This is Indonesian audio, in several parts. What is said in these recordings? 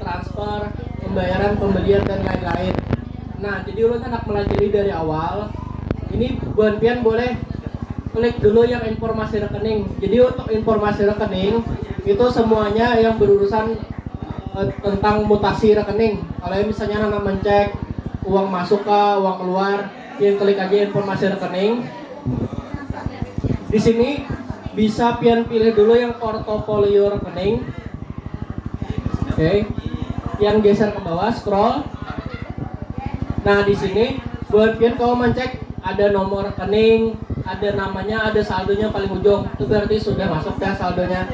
transfer, pembayaran, pembelian, dan lain-lain. Nah, jadi ulun hendak melajari dari awal. Ini buan pian boleh klik dulu yang informasi rekening. Jadi untuk informasi rekening itu semuanya yang berurusan tentang mutasi rekening. Kalau misalnya anak mencek uang masuk ke uang keluar, pian klik aja informasi rekening. Di sini bisa pian pilih dulu yang portofolio rekening. Oke. Pian geser ke bawah, scroll. Nah, di sini buat pian kalau mencek ada nomor rekening, ada namanya, ada saldonya paling ujung. Itu berarti sudah masuk ya saldonya.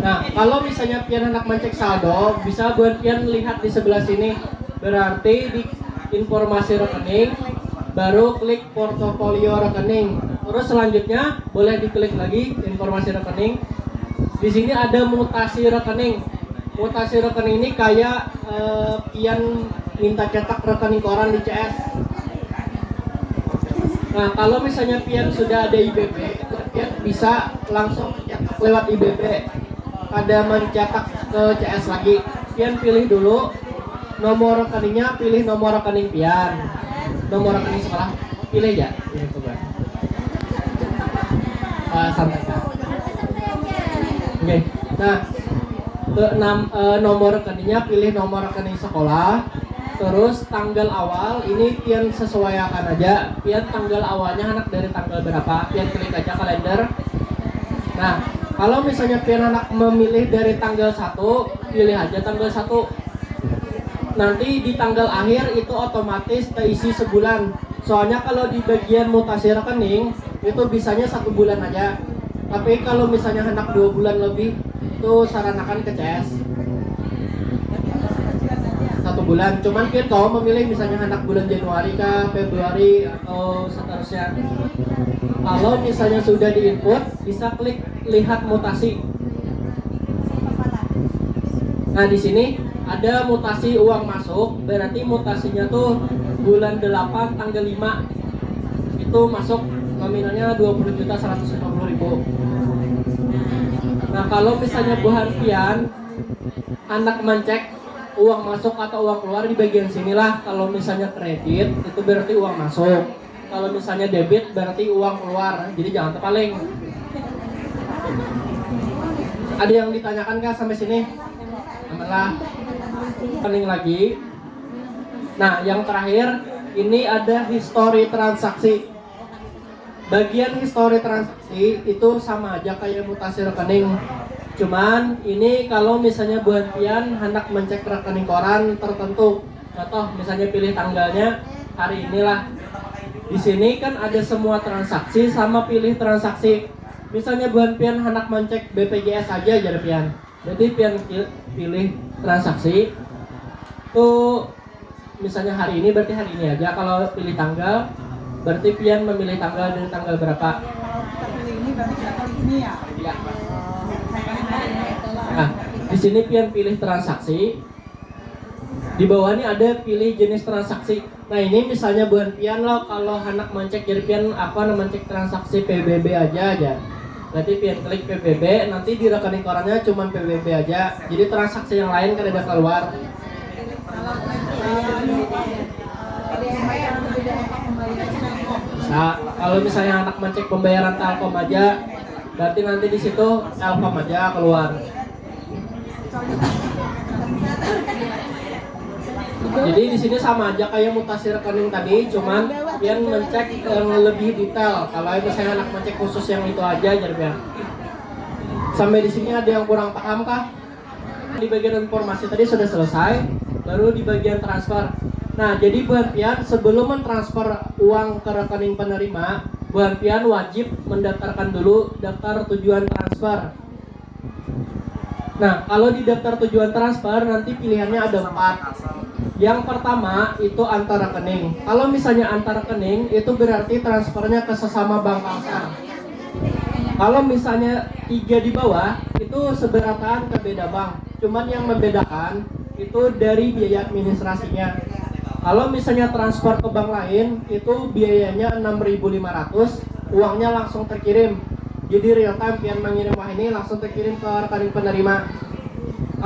Nah, kalau misalnya pian hendak mencek saldo, bisa buat pian lihat di sebelah sini. Berarti di informasi rekening, baru klik portofolio rekening. Terus selanjutnya boleh diklik lagi informasi rekening. Di sini ada mutasi rekening. Mutasi rekening ini kayak pian minta cetak rekening koran di CS. Nah, kalau misalnya pian sudah ada IBB, pian bisa langsung cetak lewat IBB. Ada mencetak ke CS lagi, pian pilih dulu nomor rekeningnya, pilih nomor rekening pian. Nomor rekening sekolah, pilih ya. Ini coba. Santai ya. Oke. Nah, nomor rekeningnya pilih nomor rekening sekolah. Terus tanggal awal ini pian sesuaikan aja. Pian tanggal awalnya anak dari tanggal berapa? Pian klik aja kalender. Nah, kalau misalnya pian anak memilih dari tanggal 1, pilih aja tanggal 1. Nanti di tanggal akhir itu otomatis terisi sebulan. Soalnya kalau di bagian mutasi rekening itu bisanya 1 bulan aja. Tapi kalau misalnya hendak 2 bulan lebih, itu saranakan ke CS 1 bulan. Cuman pian kalau memilih misalnya hendak bulan Januari kah, Februari atau seterusnya. Kalau misalnya sudah diinput, bisa klik lihat mutasi. Nah, di sini ada mutasi uang masuk, berarti mutasinya tuh bulan 8 tanggal 5 itu masuk nominalnya 20.150.000. Nah, kalau misalnya buhan pian anak mencek uang masuk atau uang keluar di bagian sinilah. Kalau misalnya kredit itu berarti uang masuk. Kalau misalnya debit berarti uang keluar. Jadi jangan terpaling. Ada yang ditanyakan kah sampai sini? Amalah. Paling lagi. Nah, yang terakhir ini ada history transaksi. Bagian history transaksi itu sama aja kayak mutasi rekening. Cuman ini kalau misalnya buat pian hendak mencek rekening koran tertentu. Contoh misalnya pilih tanggalnya hari inilah. Di sini kan ada semua transaksi sama pilih transaksi. Misalnya buat pian hendak mencek BPJS aja jadi pian. Berarti pian pilih transaksi. Tuh misalnya hari ini berarti hari ini aja. Kalau pilih tanggal berarti pian memilih tanggal dari tanggal berapa? Pilih ini berarti kali ini ya. Ya. Nah, di sini pian pilih transaksi. Di bawah ini ada pilih jenis transaksi. Nah, ini misalnya buat pian lo kalau hendak mencek jadi pian apa mencek transaksi PBB aja. Berarti pian klik PBB, nanti di rekening korannya cuma PBB aja. Jadi transaksi yang lain kan ada keluar. Nah, kalau misalnya anak mencek pembayaran Telkom aja, berarti nanti di situ Telkom aja keluar. Jadi di sini sama aja kayak mutasi rekening tadi, cuman yang mencek yang lebih detail. Kalau misalnya anak mencek khusus yang itu aja, jadi sampai di sini ada yang kurang paham kah? Di bagian informasi tadi sudah selesai, baru di bagian transfer. Nah, jadi buat pian sebelum mentransfer uang ke rekening penerima, buat pian wajib mendaftarkan dulu daftar tujuan transfer. Nah, kalau di daftar tujuan transfer nanti pilihannya ada 4. Yang pertama itu antar rekening. Kalau misalnya antar rekening itu berarti transfernya ke sesama bank pasar. Kalau misalnya 3 di bawah itu seberataan ke beda bank. Cuman yang membedakan itu dari biaya administrasinya. Kalau misalnya transfer ke bank lain itu biayanya 6.500, uangnya langsung terkirim. Jadi real time pian mengirim wah ini langsung terkirim ke rekening penerima.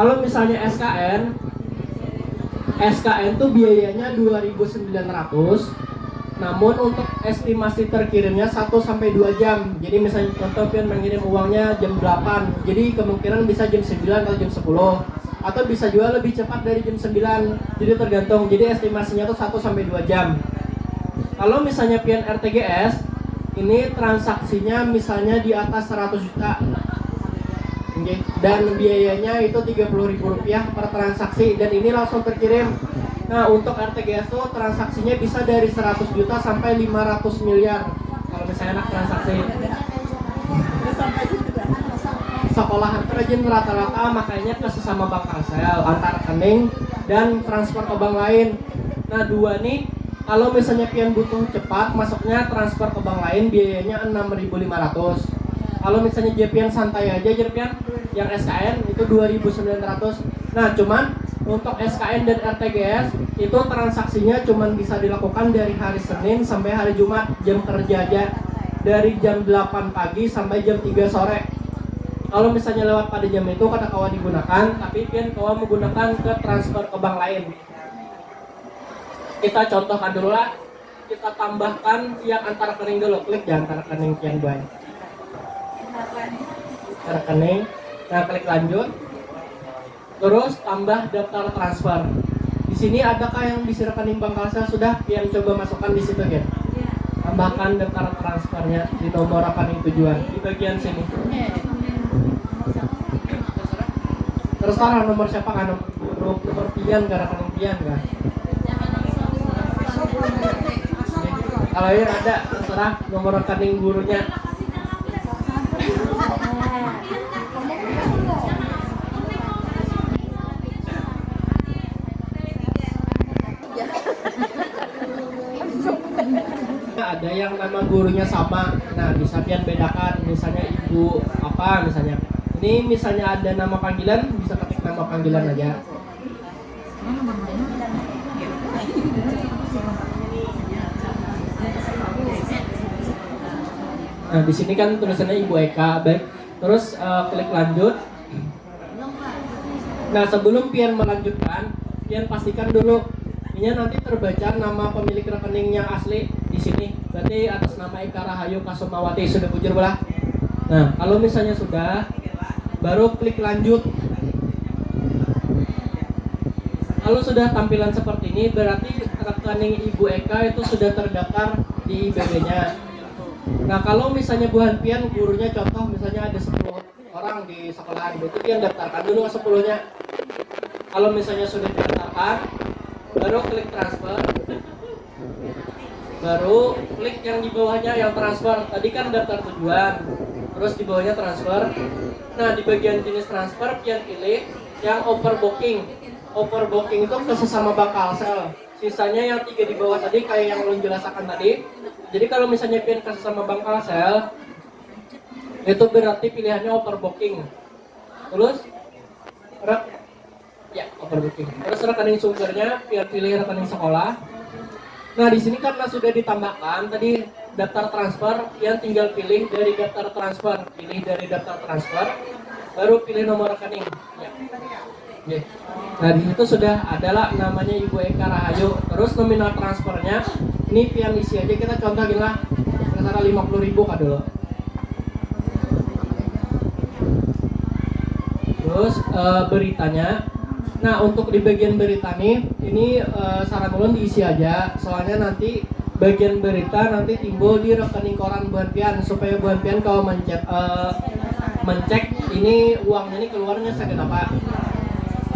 Kalau misalnya SKN tuh biayanya 2.900. Namun untuk estimasi terkirimnya 1 sampai 2 jam. Jadi misalnya contoh pian mengirim uangnya jam 8. Jadi kemungkinan bisa jam 9 atau jam 10. Atau bisa juga lebih cepat dari jam 9. Jadi tergantung. Jadi estimasinya tuh 1 sampai 2 jam. Kalau misalnya pian RTGS, ini transaksinya misalnya di atas 100 juta. Dan biayanya itu Rp30.000 per transaksi dan ini langsung terkirim. Nah, untuk RTGS itu transaksinya bisa dari 100 juta sampai 500 miliar kalau misalnya anak transaksi. Sekolahan rajin rata-rata makanya ke sesama bank Kalsel antar rekening dan transfer ke bank lain. Nah, dua nih kalau misalnya pian butuh cepat masuknya transfer ke bank lain biayanya 6.500. Kalau misalnya JPN santai aja JPN yang SKN itu 2.900. Nah, cuman untuk SKN dan RTGS itu transaksinya cuman bisa dilakukan dari hari Senin sampai hari Jumat jam kerja aja, dari jam 8 pagi sampai jam 3 sore. Kalau misalnya lewat pada jam itu kata kawan digunakan, tapi pian kawan menggunakan ke transfer ke bank lain. Kita contohkan dulu lah, kita tambahkan yang antar rekening dulu, klik di antar rekening pian buat rekening. Nah, klik lanjut. Terus tambah daftar transfer. Di sini adakah yang di rekening Bank Kalsel sudah yang coba masukkan di situ ya? Tambahkan daftar transfernya di nomor rekening tujuan di bagian sini. Terserah nomor siapa kan, nomor pian ke rekening pian kan? Kalau ini ada terserah nomor rekening gurunya. Ada yang nama gurunya sama, nah bisa pian bedakan, misalnya ibu apa misalnya. Ini misalnya ada nama panggilan, bisa ketik nama panggilan aja. Nah di sini kan tulisannya Ibu Eka, baik. Terus klik lanjut. Nah sebelum pian melanjutkan, pian pastikan dulu ini nanti terbaca nama pemilik rekening yang asli di sini. Berarti atas nama Eka Rahayu Kasumawati sudah bujur belah. Nah, kalau misalnya sudah, baru klik lanjut. Kalau sudah tampilan seperti ini, berarti rekening Ibu Eka itu sudah terdaftar di IBB-nya. Nah, kalau misalnya buhan pian gurunya contoh misalnya ada 10 orang di sekolahan, berarti pian daftarkan dulu ke 10-nya. Kalau misalnya sudah didaftarkan, baru klik transfer, baru klik yang di bawahnya yang transfer. Tadi kan daftar tujuan, terus di bawahnya transfer. Nah di bagian jenis transfer pian pilih yang overbooking. Overbooking itu ke sesama bank Kalsel. Sisanya yang 3 di bawah tadi kayak yang ulun jelaskan tadi. Jadi kalau misalnya pian ke sesama bank Kalsel, itu berarti pilihannya overbooking. Terus ya, overbooking. Terus rekening sumbernya pilih rekening sekolah. Nah, di sini karena sudah ditambahkan tadi daftar transfer, yang tinggal pilih dari daftar transfer, baru pilih nomor rekening. Ya. Oke. Nah, di situ sudah adalah namanya Ibu Eka Rahayu. Terus nominal transfernya ini pian isi aja, kita contohin lah. Antara 50.000 kah dulu. Terus beritanya. Nah untuk di bagian berita nih, ini saran ulun diisi aja, soalnya nanti bagian berita nanti timbul di rekening koran buan pian, supaya buan pian kalau mencek ini uangnya ini keluarnya segenapa.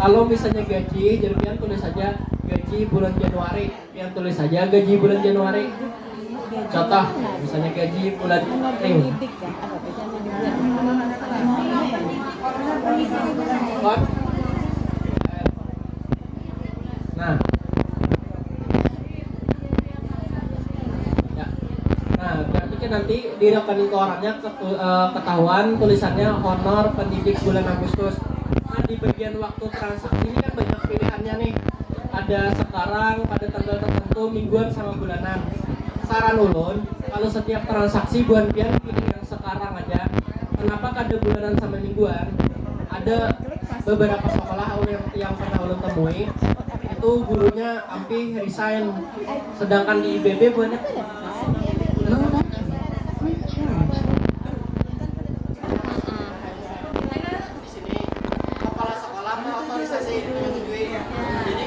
Kalau misalnya gaji, jadi pian tulis saja gaji bulan Januari, pian tulis saja gaji bulan Januari. Contoh, misalnya gaji bulan ini. Nah, berarti kan nanti di rekening korannya ketahuan tulisannya honor pendidik bulan Agustus. Nah, di bagian waktu transaksi ini kan banyak pilihannya nih. Ada sekarang, pada tanggal tertentu, mingguan sama bulanan. Saran ulun, kalau setiap transaksi buan pian pilih yang sekarang aja. Kenapa ada bulanan sama mingguan? Ada beberapa sekolah yang pernah ulun temui itu gurunya ampi resign, sedangkan di IBB banyak di sini kepala sekolah mau otorisasi menyetujui. Jadi